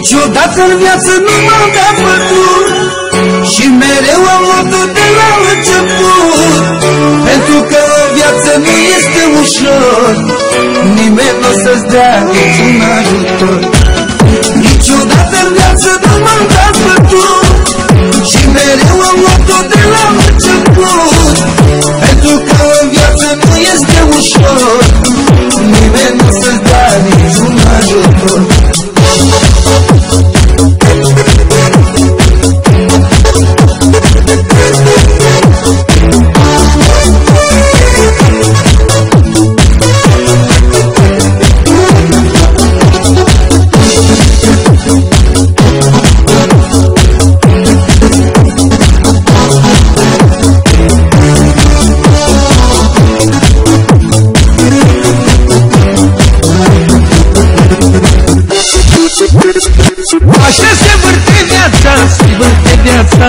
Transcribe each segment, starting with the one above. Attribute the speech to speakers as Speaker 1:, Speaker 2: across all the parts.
Speaker 1: Niciodată în viață nu m-am dat bătut și mereu am luat-o de la început. Pentru că o viață nu este ușor, nimeni nu o să-ți dea niciun ajutor. Niciodată în viață nu m-am dat bătut și mereu am luat-o de la început. Pentru că o viață nu este ușor, nimeni nu o să-ți dea niciun ajutor.
Speaker 2: Așa se vârte viața, se vârte viața,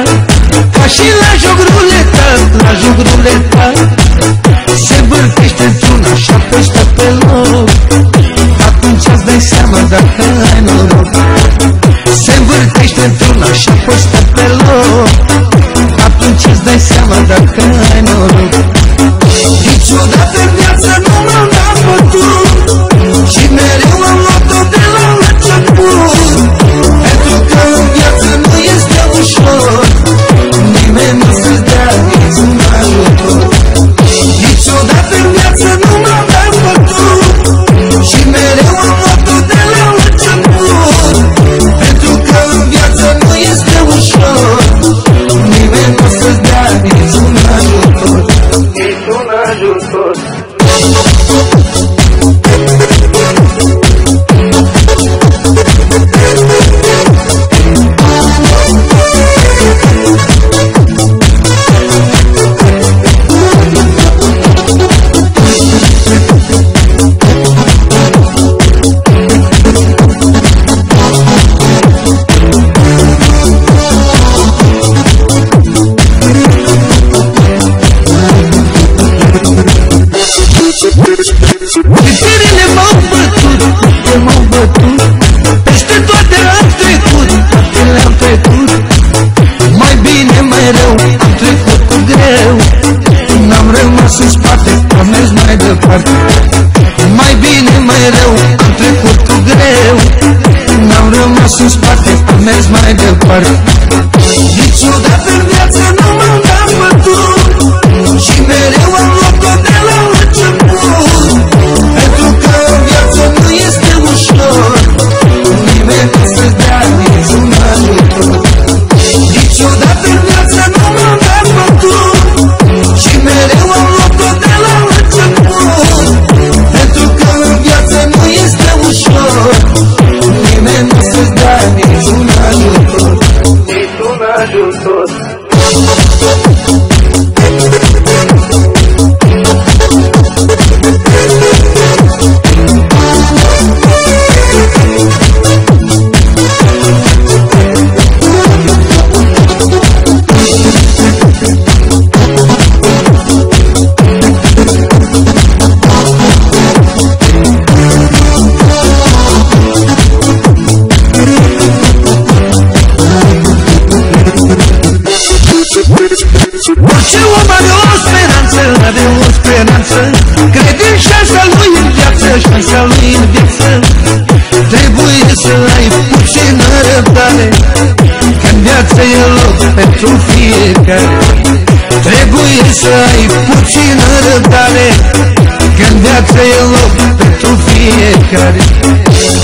Speaker 2: ca și la joc ruleta, la joc ruleta. Se vârtește într-una și apoi stă pe loc, atunci îți dai seama dacă ai noroc. Se vârtește într-una și apoi stă pe loc, atunci îți dai seama dacă ai noroc.
Speaker 1: Niciodată în viață nu m-am dat bătut și mereu am luat-o de la început. Pentru că în viață nu este ușor, nimeni nu să-ți dea niciun ajutor. Niciodată în viață nu m-am dat bătut și mereu am luat-o de la început. Pentru că în viață nu este ușor, nimeni nu să-ți dea niciun ajutor. Niciun ajutor.
Speaker 2: Puterile m-au bătut, m-au bătut, peste toate am trecut, toate le-am trecut. Mai bine, mai rău, am trecut cu greu, n-am rămas în spate, am mers mai departe. Mai bine, mai rău, am trecut cu greu, n-am rămas în spate, am mers mai departe.
Speaker 1: Niciodată în viață nu m-am dat bătut și mereu am luat-o de la început. Pentru că în viață nu este ușor, nimeni nu să-ți dea niciun ajutor. Niciodată în viață nu m-am dat bătut și mereu am luat-o de la început. Pentru că în viață nu este ușor, nimeni nu să-ți dea niciun ajutor. Niciun ajutor.
Speaker 2: Orice om are o speranță, are o speranță, crede în șansa lui în viață, șansa lui în viață. Trebuie să ai puțină răbdare, că-n viață e loc pentru fiecare. Trebuie să ai puțină răbdare, că-n viață e loc pentru fiecare.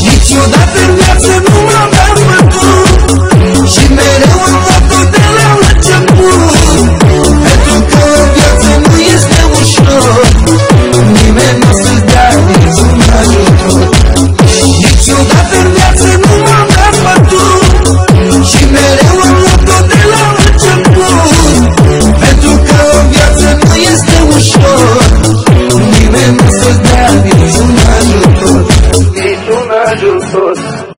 Speaker 1: Niciodată în viață